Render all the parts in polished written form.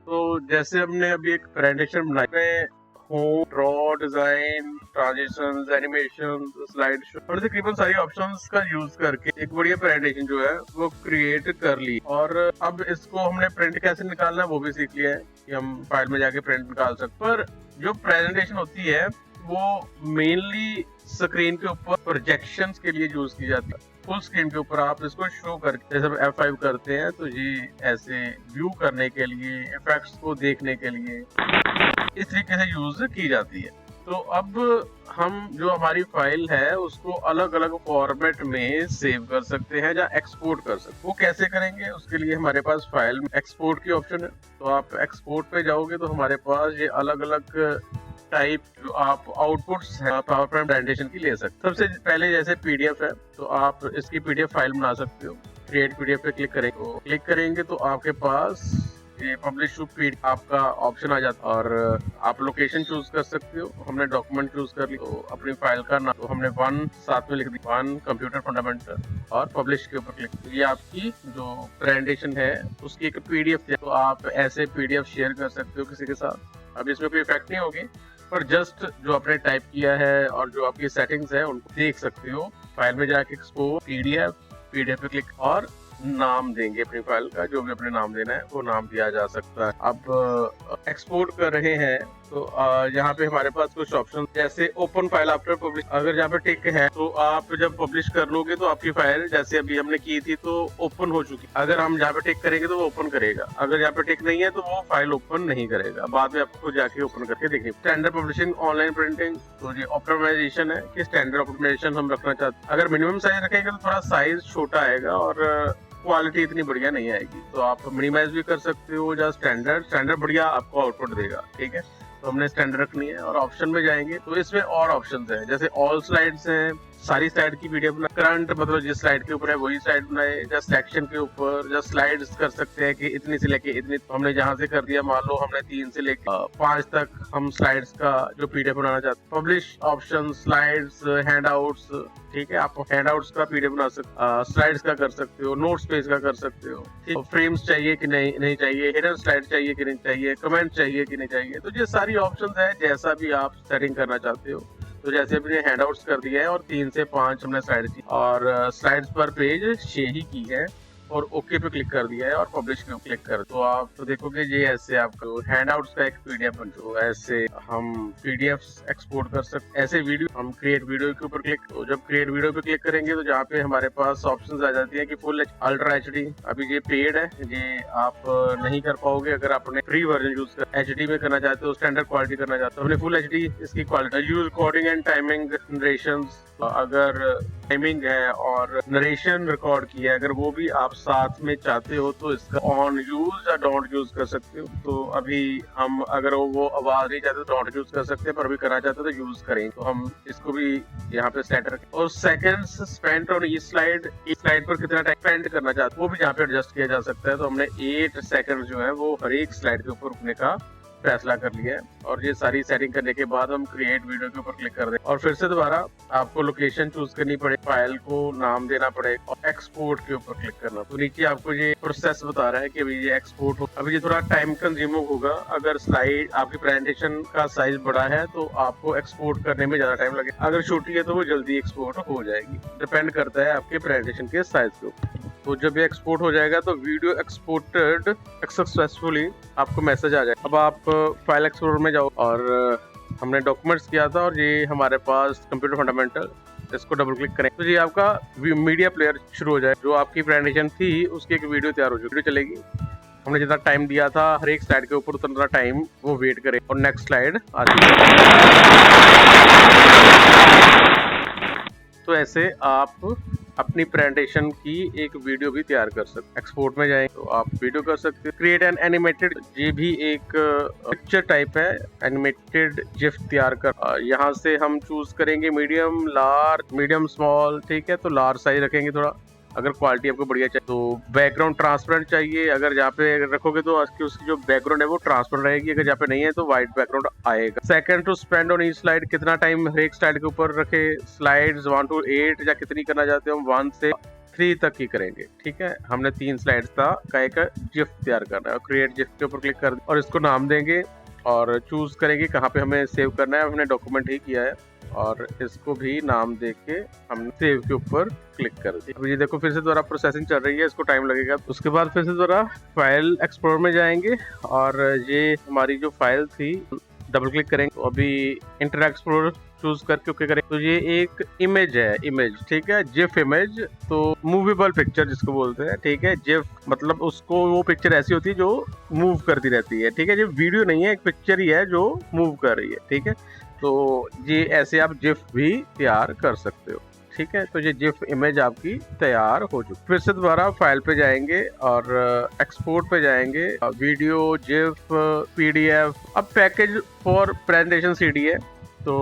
तो जैसे हमने अभी एक प्रेजेंटेशन बनाई है, home, draw, design, transitions, animation, slide show और तकरीबन सारी ऑप्शंस का यूज करके एक बढ़िया प्रेजेंटेशन जो है वो क्रिएट कर ली। और अब इसको हमने प्रिंट कैसे निकालना है वो भी सीख लिया है कि हम फाइल में जाके प्रिंट निकाल सकते। पर जो प्रेजेंटेशन होती है वो मेनली स्क्रीन के ऊपर प्रोजेक्शंस के लिए यूज की जाती है। फुल स्क्रीन के ऊपर आप इसको शो करके जैसे हम F5 करते हैं तो ये ऐसे व्यू करने के लिए, इफेक्ट्स को देखने के लिए इस तरीके से यूज की जाती है। तो अब हम जो हमारी फाइल है उसको अलग अलग फॉर्मेट में सेव कर सकते हैं या एक्सपोर्ट कर सकते हैं। वो कैसे करेंगे, उसके लिए हमारे पास फाइल में एक्सपोर्ट की ऑप्शन है। तो आप एक्सपोर्ट पे जाओगे तो हमारे पास ये अलग अलग टाइप जो आप आउटपुट्स है पावर पॉइंट प्रेजेंटेशन की ले सकते हैं। सबसे पहले जैसे पीडीएफ है तो आप इसकी पीडीएफ फाइल बना सकते हो। क्रिएट पीडीएफ पे क्लिक करेंगे तो आपके पास ये पब्लिश टू पीडीएफ आपका ऑप्शन आ जाता है और आप लोकेशन चूज कर सकते हो। हमने डॉक्यूमेंट चूज कर ली तो अपनी फाइल का नाम तो हमने 1 साथ में लिख दिया, 1 कंप्यूटर फंडामेंटल और पब्लिश के ऊपर क्लिक। ये आपकी जो प्रेजेंटेशन है उसकी एक पीडीएफ है। तो आप ऐसे पीडीएफ शेयर कर सकते हो किसी के साथ। अब इसमें कोई इफेक्ट नहीं होगी पर जस्ट जो आपने टाइप किया है और जो आपकी सेटिंग्स है उनको देख सकते हो। फाइल में जाके एक्सपोर्ट पीडीएफ पे क्लिक और नाम देंगे अपनी फाइल का, जो भी अपने नाम देना है वो नाम दिया जा सकता है। अब एक्सपोर्ट कर रहे हैं तो यहाँ पे हमारे पास कुछ ऑप्शन जैसे ओपन फाइल आफ्टर पब्लिश, अगर यहाँ पे टिक है तो आप जब पब्लिश कर लोगे तो आपकी फाइल जैसे अभी हमने की थी तो ओपन हो चुकी। अगर हम यहाँ पे टिक करेंगे तो वो ओपन करेगा, अगर यहाँ पे टिक नहीं है तो वो फाइल ओपन नहीं करेगा, बाद में आपको जाके ओपन करके देखिए। स्टैंडर्ड पब्लिशिंग, ऑनलाइन प्रिंटिंग, तो ये ऑप्टिमाइजेशन है कि स्टैंडर्ड ऑप्टिमाइजेशन हम रखना चाहते हैं। अगर मिनिमम साइज रखेंगे तो थोड़ा साइज छोटा आएगा और क्वालिटी इतनी बढ़िया नहीं आएगी, तो आप मिनिमाइज भी कर सकते हो या स्टैंडर्ड बढ़िया आपको आउटपुट देगा। ठीक है, तो हमने स्टैंडर्ड रखनी है और ऑप्शन में जाएंगे तो इसमें और ऑप्शंस हैं जैसे ऑल स्लाइड्स हैं, सारी स्लाइड की वीडियो बना, करंट मतलब जिस स्लाइड के ऊपर है वही स्लाइड बनाए, या सेक्शन के ऊपर या स्लाइड्स कर सकते हैं कि इतनी से लेके इतनी। तो हमने जहां से कर दिया, मान लो हमने 3 से लेके 5 तक हम स्लाइड्स का जो पीडीएफ बनाना चाहते हैं। पब्लिश ऑप्शन, स्लाइड्स, हैंडआउट्स, ठीक है, आप हैंडआउट्स का पीडीएफ बना सकते हो, स्लाइड्स का कर सकते हो, नोट्स पेज का कर सकते हो। तो फ्रेम्स चाहिए कि नहीं चाहिए, हिडन स्लाइड चाहिए कि नहीं चाहिए, कमेंट चाहिए कि नहीं चाहिए, तो ये सारी ऑप्शंस है जैसा भी आप सेटिंग करना चाहते हो। तो जैसे अभी हैंडआउट्स कर दिया है और 3 से 5 हमने स्लाइड्स की और स्लाइड्स पर पेज 6 ही की है और ओके पे क्लिक कर दिया है और पब्लिश पे क्लिक कर, तो आप तो देखोगे ये ऐसे आपको हैंडआउट्स का एक पीडीएफ बन जाएगा। ऐसे हम पीडीएफ्स एक्सपोर्ट कर सकते। ऐसे वीडियो हम क्रिएट वीडियो के ऊपर क्लिक, तो जब क्रिएट वीडियो पे क्लिक करेंगे तो जहाँ पे हमारे पास ऑप्शंस आ जाती है कि फुल अल्ट्रा एचडी। अभी ये पेड है, ये आप नहीं कर पाओगे अगर आपने फ्री वर्जन यूज कर एचडी में करना चाहते हो, स्टैंडर्ड क्वालिटी करना चाहते हो। हमने फुल एचडी इसकी quality use recording and timing narrations, अगर टाइमिंग है और नरेशन रिकॉर्ड किया है अगर वो भी आप साथ में चाहते हो तो इसका ऑन यूज या डोंट यूज कर सकते हो। तो अभी हम अगर वो आवाज नहीं चाहते तो डोंट यूज कर सकते हैं, पर अभी करना चाहते हो तो यूज करें। तो हम इसको भी यहाँ पे सेट रखें। और seconds spent on each slide पर कितना टाइम स्पेंड करना चाहते हो वो भी यहाँ पे एडजस्ट किया जा सकता है। तो हमने 8 सेकंड जो है वो हर एक स्लाइड के ऊपर रुकने का फैसला कर लिया है। और ये सारी सेटिंग करने के बाद हम क्रिएट वीडियो के ऊपर क्लिक कर दें और फिर से दोबारा आपको लोकेशन चूज करनी पड़ेगी, फाइल को नाम देना पड़ेगा और एक्सपोर्ट के ऊपर क्लिक करना। तो नीचे आपको ये प्रोसेस बता रहा है कि अभी ये एक्सपोर्ट हो। अभी ये थोड़ा टाइम कंज्यूमिंग होगा, अगर स्लाइड आपकी प्रेजेंटेशन का साइज बड़ा है तो आपको एक्सपोर्ट करने में ज्यादा टाइम लगेगा, अगर छोटी है तो वो जल्दी एक्सपोर्ट हो जाएगी। डिपेंड करता है आपके प्रेजेंटेशन के साइज के ऊपर। तो जब ये एक्सपोर्ट हो जाएगा तो वीडियो एक्सपोर्टेड सक्सेसफुली आपको मैसेज आ जाएगा। अब आप फाइल एक्सप्लोरर में जाओ और हमने डॉक्यूमेंट्स किया था और ये हमारे पास कंप्यूटर फंडामेंटल, इसको डबल क्लिक करें तो ये आपका मीडिया प्लेयर शुरू हो जाए। जो आपकी प्रेजेंटेशन थी उसकी एक वीडियो तैयार हो जाएगी, वीडियो चलेगी। हमने जितना टाइम दिया था हर एक स्लाइड के ऊपर उतना टाइम वो वेट करे और नेक्स्ट स्लाइड आती है। तो ऐसे आप अपनी प्रेजेंटेशन की एक वीडियो भी तैयार कर सकते। एक्सपोर्ट में जाएंगे तो आप वीडियो कर सकते हो। क्रिएट एन एनिमेटेड, ये भी एक पिक्चर टाइप है, एनिमेटेड जिफ तैयार कर। यहाँ से हम चूज करेंगे मीडियम, लार्ज, मीडियम स्मॉल, ठीक है, तो लार्ज साइज रखेंगे थोड़ा अगर क्वालिटी आपको बढ़िया चाहिए। तो बैकग्राउंड ट्रांसपेरेंट चाहिए, अगर जहाँ पे रखोगे तो उसकी जो बैकग्राउंड है वो ट्रांसपेरेंट रहेगी, अगर जहाँ पे नहीं है तो व्हाइट बैकग्राउंड आएगा। Second to spend on each slide, कितना टाइम हर एक स्लाइड के ऊपर रखे। स्लाइड्स 1 to 8 या कितनी करना चाहते हो हम, 1 से 3 तक ही करेंगे। ठीक है, हमने 3 स्लाइड्स का एक जिफ तैयार करना है और क्रिएट जिफ के ऊपर क्लिक कर और इसको नाम देंगे और चूज करेंगे कहाँ पे हमें सेव करना है। हमने डॉक्यूमेंट ही किया है और इसको भी नाम देके हमने सेव के ऊपर क्लिक कर दिया। अभी ये देखो फिर से दोबारा प्रोसेसिंग चल रही है, इसको टाइम लगेगा। उसके बाद फिर से दोबारा फाइल एक्सप्लोर में जाएंगे और ये हमारी जो फाइल थी डबल क्लिक करेंगे तो अभी इंटरनेट एक्सप्लोरर चूज करके ओके करें तो ये एक इमेज है, इमेज ठीक है, जिफ इमेज, तो मूवेबल पिक्चर जिसको बोलते हैं। ठीक है, जिफ मतलब उसको वो पिक्चर ऐसी होती है जो मूव करती रहती है। ठीक है, ये वीडियो नहीं है, एक पिक्चर ही है जो मूव कर रही है। ठीक है, तो ये ऐसे आप जिफ भी तैयार कर सकते हो। ठीक है, तो ये जिफ इमेज आपकी तैयार हो चुकी। फिर से दोबारा फाइल पे जाएंगे और एक्सपोर्ट पे जाएंगे, वीडियो, जिफ, पीडीएफ। अब पैकेज फॉर प्रेजेंटेशन सीडी है। तो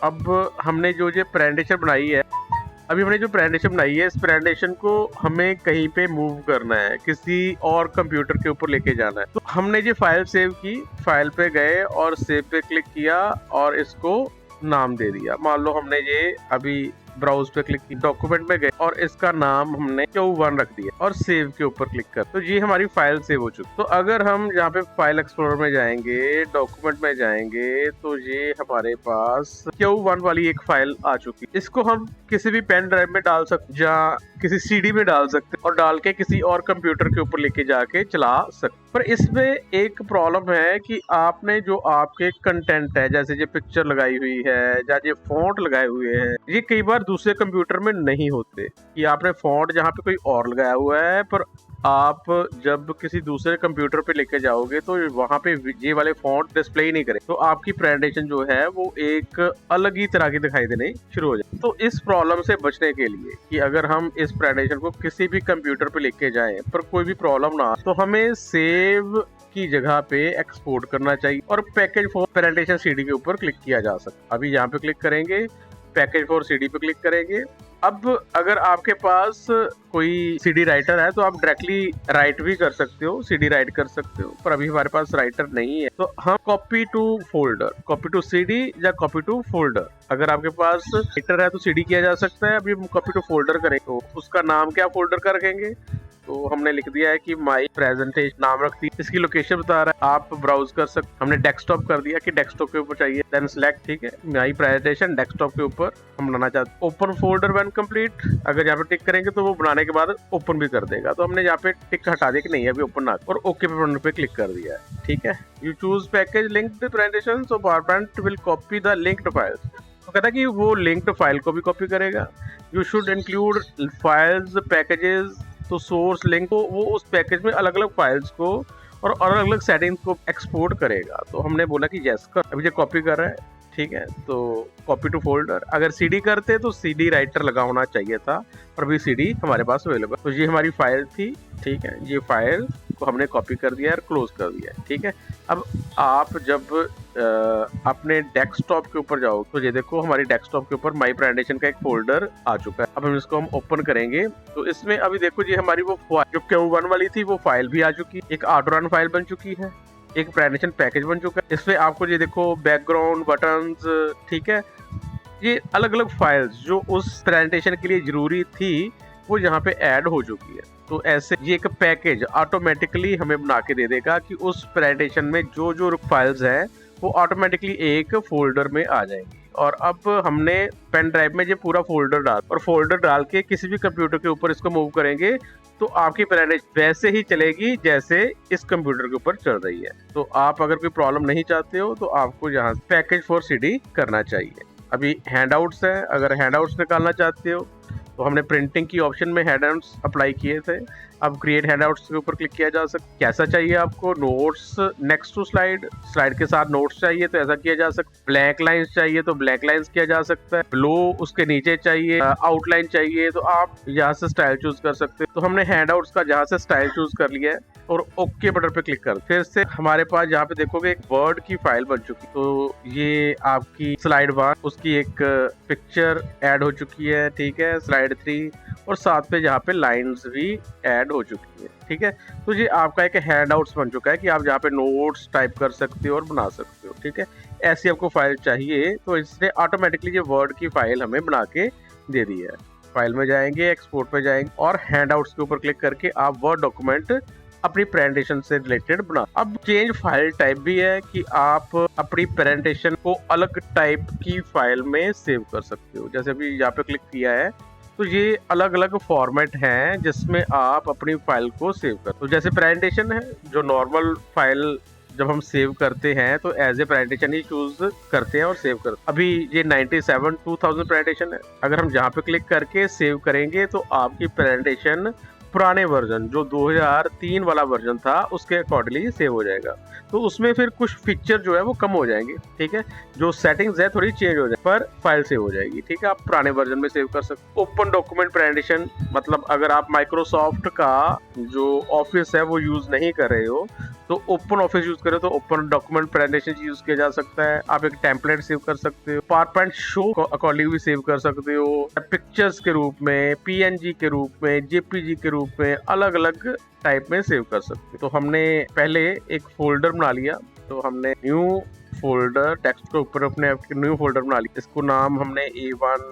अब हमने जो ये प्रेजेंटेशन बनाई है, अभी हमने जो प्रेजेंटेशन बनाई है, इस प्रेजेंटेशन को हमें कहीं पे मूव करना है, किसी और कंप्यूटर के ऊपर लेके जाना है। तो हमने ये फाइल सेव की, फाइल पे गए और सेव पे क्लिक किया और इसको नाम दे दिया। मान लो हमने ये अभी ब्राउज पे क्लिक की, डॉक्यूमेंट में गए और इसका नाम हमने Q1 रख दिया और सेव के ऊपर क्लिक कर, तो ये हमारी फाइल सेव हो चुकी। तो अगर हम यहाँ पे फाइल एक्सप्लोरर में जाएंगे, डॉक्यूमेंट में जाएंगे, तो ये हमारे पास Q1 वाली एक फाइल आ चुकी। इसको हम किसी भी पेन ड्राइव में डाल सकते या किसी सीडी में डाल सकते और डाल के किसी और कंप्यूटर के ऊपर लेके जाके चला सकते। पर इसमें एक प्रॉब्लम है कि आपने जो आपके कंटेंट है, जैसे ये पिक्चर लगाई हुई है या ये फॉन्ट लगाए हुए हैं, ये कई बार दूसरे कंप्यूटर में नहीं होते। कि आपने फॉन्ट जहाँ पे कोई और लगाया हुआ है, पर आप जब किसी दूसरे कंप्यूटर पे लेके जाओगे तो वहाँ पे ये वाले फॉन्ट डिस्प्ले ही नहीं करें, तो आपकी प्रेजेंटेशन जो है वो एक अलग ही तरह की दिखाई देने शुरू हो जाए। तो इस प्रॉब्लम से बचने के लिए कि अगर हम इस प्रेजेंटेशन को किसी भी कंप्यूटर पे लेके जाएं पर कोई भी प्रॉब्लम ना, तो हमें सेव की जगह पे एक्सपोर्ट करना चाहिए और पैकेज फॉर प्रेजेंटेशन सीडी के ऊपर क्लिक किया जा सकता। अभी यहाँ पे क्लिक करेंगे, पैकेज फॉर सीडी पे क्लिक करेंगे। अब अगर आपके पास कोई सीडी राइटर है तो आप डायरेक्टली राइट भी कर सकते हो, सीडी राइट कर सकते हो, पर अभी हमारे पास राइटर नहीं है तो हम copy to folder, copy to CD या कॉपी टू फोल्डर, अगर आपके पास राइटर है तो सीडी किया जा सकता है। अभी हम कॉपी टू फोल्डर करें तो उसका नाम क्या फोल्डर का रखेंगे, तो हमने लिख दिया है कि माई प्रेजेंटेशन नाम रख दी। इसकी लोकेशन बता रहा है, आप ब्राउज कर सकते। हमने डेस्कटॉप कर दिया कि डेस्कटॉप के ऊपर चाहिए, देन सिलेक्ट। ठीक है, माई प्रेजेंटेशन डेस्कटॉप के ऊपर हम बनाना चाहते हैं। ओपन फोल्डर व्हेन कंप्लीट, अगर यहाँ पे टिक करेंगे तो वो बनाने के बाद ओपन भी कर देगा। तो हमने यहाँ पे टिक हटा दिया कि नहीं अभी ओपन ना, और ओके बटन पे क्लिक कर दिया है। ठीक है, you choose package linked presentation, so PowerPoint will copy the linked files. तो कहता है कि वो लिंक्ड फाइल को भी कॉपी करेगा। You should include files packages, तो सोर्स लिंक को वो उस पैकेज में अलग अलग फाइल्स को और अलग अलग सेटिंग्स को एक्सपोर्ट करेगा। तो हमने बोला कि यस कर, अभी ये कॉपी कर रहा है। ठीक है, तो कॉपी टू फोल्डर। अगर सीडी करते तो सीडी राइटर लगा होना चाहिए था, पर अभी सीडी हमारे पास अवेलेबल। तो ये हमारी फाइल थी। ठीक है, ये फाइल को हमने कॉपी कर दिया और क्लोज कर दिया। ठीक है, अब आप जब अपने डेस्कटॉप के ऊपर जाओ तो ये देखो हमारी डेस्कटॉप के ऊपर माई प्रेजेंटेशन का एक फोल्डर आ चुका है। अब हम इसको हम ओपन करेंगे तो इसमें अभी देखो ये हमारी वो जो Q1 वाली थी वो फाइल भी आ चुकी, एक ऑटोरन फाइल बन चुकी है, एक प्रेजेंटेशन पैकेज बन चुका है। इसमें आपको ये देखो बैकग्राउंड, बटन्स, ठीक है, ये अलग अलग फाइल्स जो उस प्रेजेंटेशन के लिए जरूरी थी वो यहाँ पे ऐड हो चुकी है। तो ऐसे ये एक पैकेज ऑटोमेटिकली हमें बना के दे देगा कि उस प्रेजेंटेशन में जो जो फाइल्स हैं वो ऑटोमेटिकली एक फोल्डर में आ जाएंगी। और अब हमने पेन ड्राइव में ये पूरा फोल्डर डाल और फोल्डर डाल के किसी भी कंप्यूटर के ऊपर इसको मूव करेंगे तो आपकी प्रेजेंटेशन वैसे ही चलेगी जैसे इस कंप्यूटर के ऊपर चल रही है। तो आप अगर कोई प्रॉब्लम नहीं चाहते हो तो आपको यहाँ पैकेज फॉर सीडी करना चाहिए। अभी हैंडआउट्स है, अगर हैंडआउट्स निकालना चाहते हो तो हमने प्रिंटिंग की ऑप्शन में हैंडआउट्स अप्लाई किए थे। अब क्रिएट हैंडआउट्स के ऊपर क्लिक किया जा सकता है। कैसा चाहिए आपको, notes next to slide, slide के साथ नोट्स चाहिए तो ऐसा किया जा सकता है। ब्लैक लाइंस चाहिए तो ब्लैक लाइंस किया जा सकता है। ब्लो उसके नीचे चाहिए, आउटलाइन चाहिए तो आप यहाँ से स्टाइल चूज कर सकते हैं। तो हमने हैंडआउट्स का जहाँ से स्टाइल चूज कर लिया है और ओके बटन पे क्लिक कर, फिर से हमारे पास यहाँ पे देखोगे एक वर्ड की फाइल बन चुकी। तो ये आपकी स्लाइड 1 उसकी एक पिक्चर ऐड हो चुकी है। ठीक है, स्लाइड 3 और साथ पे यहाँ पे लाइंस भी ऐड हो चुकी है। ठीक है, तो ये आपका एक हैंडआउट्स बन चुका है कि आप यहाँ पे नोट्स टाइप कर सकते हो और बना सकते हो। ठीक है, ऐसी आपको फाइल चाहिए तो इसने ऑटोमेटिकली ये वर्ड की फाइल हमें बना के दे दी है। फाइल में जाएंगे, एक्सपोर्ट पे जाएंगे और हैंडआउट्स के ऊपर क्लिक करके आप वर्ड डॉक्यूमेंट अपनी प्रेजेंटेशन से रिलेटेड बना। अब चेंज फाइल टाइप भी है कि आप अपनी प्रेजेंटेशन को अलग टाइप की फाइल में सेव कर सकते हो। जैसे अभी यहाँ पे क्लिक किया है तो ये अलग अलग फॉर्मेट हैं जिसमें आप अपनी फाइल को सेव कर। तो जैसे प्रेजेंटेशन है, जो नॉर्मल फाइल जब हम सेव करते हैं तो एज ए प्रेजेंटेशन ही चूज करते हैं और सेव करते हैं। अभी ये 97/2000 प्रेजेंटेशन है। अगर हम जहाँ पे क्लिक करके सेव करेंगे तो आपकी प्रेजेंटेशन पुराने वर्जन जो 2003 वाला वर्जन था उसके अकॉर्डिंगली सेव हो जाएगा। तो उसमें फिर कुछ फीचर जो है वो कम हो जाएंगे, ठीक है, जो सेटिंग्स है थोड़ी चेंज हो जाए, पर फाइल सेव हो जाएगी, ठीक है। आप पुराने वर्जन में सेव कर सकते। ओपन डॉक्यूमेंट प्रेजेंटेशन मतलब अगर आप माइक्रोसॉफ्ट का जो ऑफिस है वो यूज नहीं कर रहे हो तो ओपन ऑफिस यूज करें तो ओपन डॉक्यूमेंट प्रेजेंटेशन यूज किया जा सकता है। आप एक टेम्पलेट सेव कर सकते हो, पावरपॉइंट शो अकॉर्डिंग भी सेव कर सकते हो, पिक्चर्स के रूप में, पीएनजी के रूप में, जेपीजी के रूप में, अलग अलग टाइप में सेव कर सकते हो। तो हमने पहले एक फोल्डर बना लिया, तो हमने न्यू फोल्डर टेक्स्ट के ऊपर अपने न्यू फोल्डर बना लिया। इसको नाम हमने A1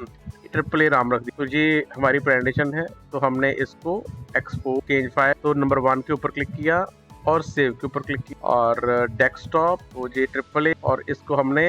AAA नाम रख दिया। तो ये हमारी प्रेजेंटेशन है, तो हमने इसको एक्सपोर्ट चेंज फाइल तो नंबर 1 के ऊपर क्लिक किया और सेव के ऊपर क्लिक किया और डेस्कटॉप तो ये AAA और इसको हमने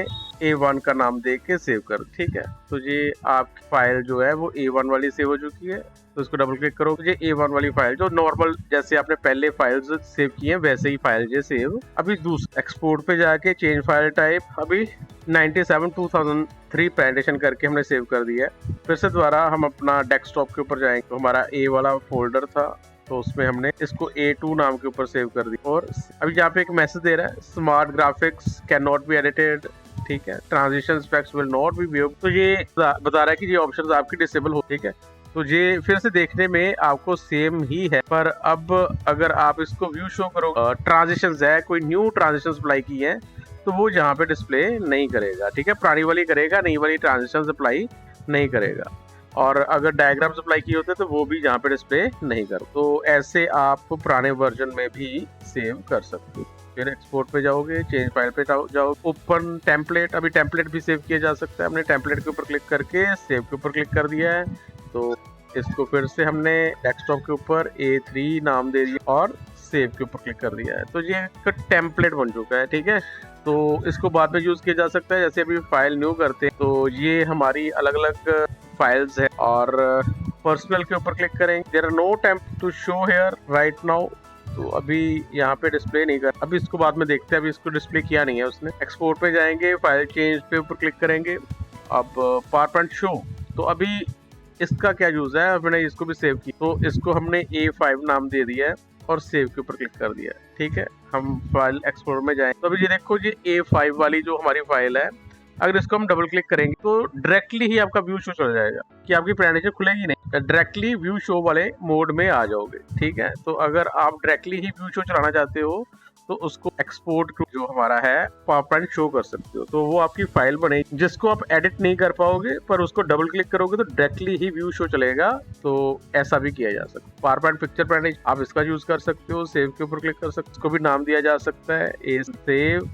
A1 का नाम दे के सेव कर, ठीक है। तो ये आपकी फाइल जो है वो A1 वाली सेव हो चुकी है। तो इसको डबल क्लिक करो, ये A1 वाली फाइल जो नॉर्मल जैसे आपने पहले फाइल्स सेव की हैं वैसे ही फाइल ये सेव। अभी दूसरा एक्सपोर्ट पे जाके चेंज फाइल टाइप, अभी 97/2003 प्रेजेंटेशन करके हमने सेव कर दिया है। फिर से दोबारा हम अपना डेस्कटॉप के ऊपर जाएंगे, तो हमारा A वाला फोल्डर था तो उसमें हमने इसको A2 नाम के ऊपर सेव कर दिया। और अभी यहाँ पे एक मैसेज दे रहा है, smart graphics can not be edited, ठीक है, transition specs will not be view. तो ये बता रहा है कि ये ऑप्शंस आपकी डिसेबल हो, ठीक है। तो ये फिर से देखने में आपको सेम ही है, पर अब अगर आप इसको व्यू शो करो, ट्रांजिशंस है, कोई न्यू ट्रांजिशंस अप्लाई की है तो वो यहाँ पे डिस्प्ले नहीं करेगा, ठीक है। पुरानी वाली करेगा, नई वाली ट्रांजिशंस अप्लाई नहीं करेगा। और अगर डायग्राम्स अप्लाई किए होते तो वो भी यहाँ पे डिस्प्ले नहीं कर। तो ऐसे आप पुराने वर्जन में भी सेव कर सकते हो। फिर एक्सपोर्ट पे जाओगे, चेंज फाइल पे जाओ, ओपन टेम्पलेट, अभी टेम्पलेट भी सेव किया जा सकता है। हमने टेम्पलेट के ऊपर क्लिक करके सेव के ऊपर क्लिक कर दिया है। तो इसको फिर से हमने डेस्कटॉप के ऊपर A3 नाम दे दिया और सेव के ऊपर क्लिक कर दिया है। तो ये एक टेम्पलेट बन चुका है, ठीक है। तो इसको बाद में यूज किया जा सकता है। जैसे अभी फाइल न्यू करते हैं तो ये हमारी अलग अलग फाइल्स है और पर्सनल के ऊपर क्लिक करेंगे, there are no temp to show here right now. तो अभी यहाँ पे डिस्प्ले नहीं कर, अभी इसको बाद में देखते हैं, अभी इसको डिस्प्ले किया नहीं है उसने। एक्सपोर्ट पे जाएंगे, फाइल चेंज पे ऊपर क्लिक करेंगे। अब पावरपॉइंट शो, तो अभी इसका क्या यूज है, हमने इसको भी सेव किया तो इसको हमने A5 नाम दे दिया है और सेव के ऊपर क्लिक कर दिया है, ठीक है। हम फाइल एक्सप्लोर में जाएं तो अभी ये देखो, ये A5 वाली जो हमारी फाइल है, अगर इसको हम डबल क्लिक करेंगे तो डायरेक्टली ही आपका व्यू शो चल जाएगा कि आपकी प्रेजेंटेशन खुलेगी नहीं, डायरेक्टली व्यू शो वाले मोड में आ जाओगे, ठीक है। तो अगर आप डायरेक्टली ही व्यू शो चलाना चाहते हो तो उसको एक्सपोर्ट जो हमारा है पावरपॉइंट शो कर सकते हो। तो वो आपकी फाइल बनेगी जिसको आप एडिट नहीं कर पाओगे, पर उसको डबल क्लिक करोगे तो डायरेक्टली ही व्यू शो चलेगा। तो ऐसा भी किया जा सकता है। पावरपॉइंट पिक्चर प्रेजेंटेशन आप इसका यूज कर सकते हो, सेव के ऊपर क्लिक कर सकते हो, इसको भी नाम दिया जा सकता है save,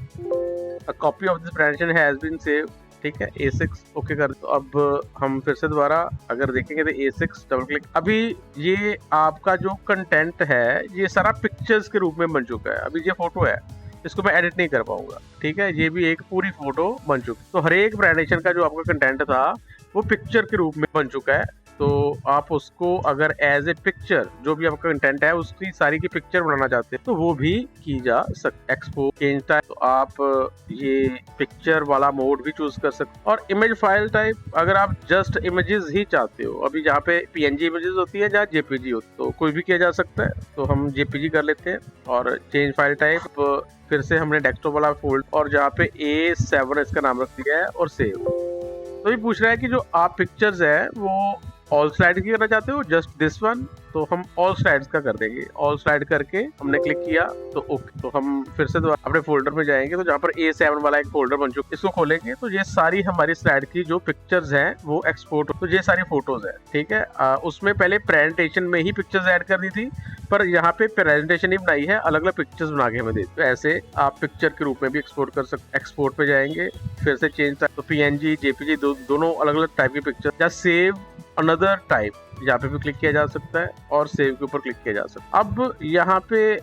a copy of this presentation has been save, ठीक है। A6 ओके कर। तो अब हम फिर से दोबारा अगर देखेंगे तो A6 डबल क्लिक, अभी ये आपका जो कंटेंट है ये सारा पिक्चर्स के रूप में बन चुका है। अभी ये फोटो है, इसको मैं एडिट नहीं कर पाऊंगा, ठीक है। ये भी एक पूरी फोटो बन चुकी। तो हर एक प्रेजेंटेशन का जो आपका कंटेंट था वो पिक्चर के रूप में बन चुका है। तो आप उसको अगर एज ए पिक्चर, जो भी आपका कंटेंट है उसकी सारी की पिक्चर बनाना चाहते हैं तो वो भी की जा सकती। एक्सपोर्ट चेंज टाइप, तो आप ये पिक्चर वाला मोड भी चूज कर सकते। और इमेज फाइल टाइप, अगर आप जस्ट इमेजेस ही चाहते हो, अभी जहाँ पे PNG इमेजेस होती है, जहाँ JPG होती है, तो कोई भी किया जा सकता है। तो हम JPG कर लेते हैं और चेंज फाइल टाइप, फिर से हमने डेस्कटॉप वाला फोल्ड और जहाँ पे A7 इसका नाम रख दिया है और सेव। तो ये पूछ रहा है कि जो आप पिक्चर्स है वो ऑल स्लाइड की करना चाहते हो, जस्ट दिस वन, तो हम ऑल स्लाइड्स का कर देंगे। ऑल स्लाइड करके हमने क्लिक किया तो ओके। तो हम फिर से अपने फोल्डर में जाएंगे, तो जहाँ पर A7 वाला एक फोल्डर बन चुका है, इसको खोलेंगे तो ये सारी हमारी स्लाइड की जो पिक्चर्स हैं वो एक्सपोर्ट, तो ये सारी फोटोज है, ठीक है। उसमें पहले प्रेजेंटेशन में ही पिक्चर्स ऐड करनी थी, पर यहाँ पे प्रेजेंटेशन ही बनाई है, अलग अलग पिक्चर्स बना के हमें दे। तो ऐसे आप पिक्चर के रूप में भी एक्सपोर्ट कर सकते। एक्सपोर्ट पे जाएंगे, फिर से चेंज, तो PNG JPG दोनों अलग अलग टाइप की पिक्चर, या सेव अनदर टाइप, यहाँ पे भी क्लिक किया जा सकता है और सेव के ऊपर क्लिक किया जा सकता है। अब यहाँ पे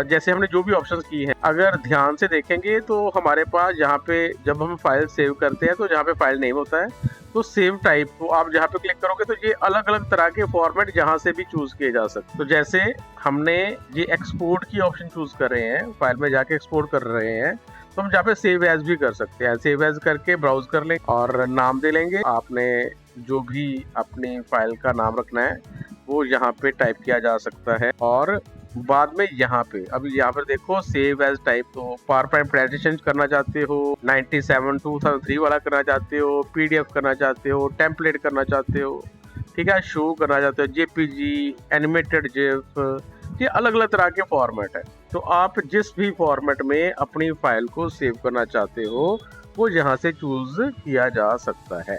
जैसे हमने जो भी ऑप्शंस की हैं, अगर ध्यान से देखेंगे तो हमारे पास यहाँ पे जब हम फाइल सेव करते हैं तो जहाँ पे फाइल नेम होता है तो सेव टाइप को आप जहाँ पे क्लिक करोगे तो ये अलग अलग तरह के फॉर्मेट जहाँ से भी चूज किए जा सकते। तो जैसे हमने ये एक्सपोर्ट की ऑप्शन चूज कर रहे हैं, फाइल में जाके एक्सपोर्ट कर रहे हैं, तो हम जहाँ पे सेव एज भी कर सकते हैं। सेव एज करके ब्राउज कर लें और नाम दे लेंगे। आपने जो भी अपनी फाइल का नाम रखना है वो यहाँ पे टाइप किया जा सकता है और बाद में यहाँ पे अभी यहाँ पर देखो सेव एज टाइप, तो पावरपॉइंट प्रेजेंटेशन करना चाहते हो, 97 2003 वाला करना चाहते हो, पीडीएफ करना चाहते हो, टेम्पलेट करना चाहते हो, ठीक है, शो करना चाहते हो, जेपीजी, एनिमेटेड जिफ, ये अलग अलग तरह के फॉर्मेट है। तो आप जिस भी फॉर्मेट में अपनी फाइल को सेव करना चाहते हो वो यहाँ से चूज किया जा सकता है।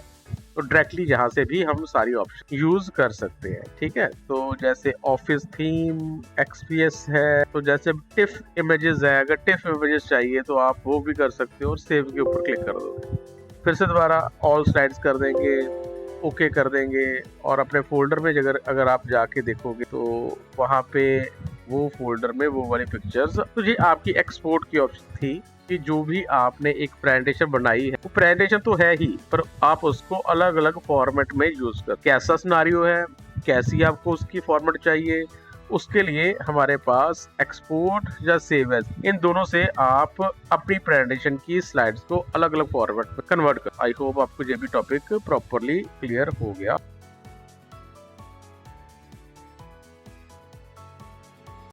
तो डायरेक्टली यहाँ से भी हम सारी ऑप्शन यूज कर सकते हैं, ठीक है। तो जैसे ऑफिस थीम, एक्सपीएस है, तो जैसे टिफ इमेजेस है, अगर टिफ इमेजेस चाहिए तो आप वो भी कर सकते हो और सेव के ऊपर क्लिक कर दोगे। फिर से दोबारा ऑल स्लाइड्स कर देंगे, ओके कर देंगे और अपने फोल्डर में अगर आप जाके देखोगे तो वहाँ पे वो फोल्डर में वो वाली पिक्चर्स, तो ये आपकी एक्सपोर्ट की ऑप्शन थी कि जो भी आपने एक प्रेजेंटेशन बनाई है वो प्रेजेंटेशन तो है ही, पर आप उसको अलग अलग फॉर्मेट में यूज कर, कैसा सिनेरियो है, कैसी आपको उसकी फॉर्मेट चाहिए, उसके लिए हमारे पास एक्सपोर्ट या सेव एज, इन दोनों से आप अपनी प्रेजेंटेशन की स्लाइड्स को अलग अलग फॉर्मेट में कन्वर्ट कर। आई होप आपको ये भी टॉपिक प्रॉपरली क्लियर हो गया।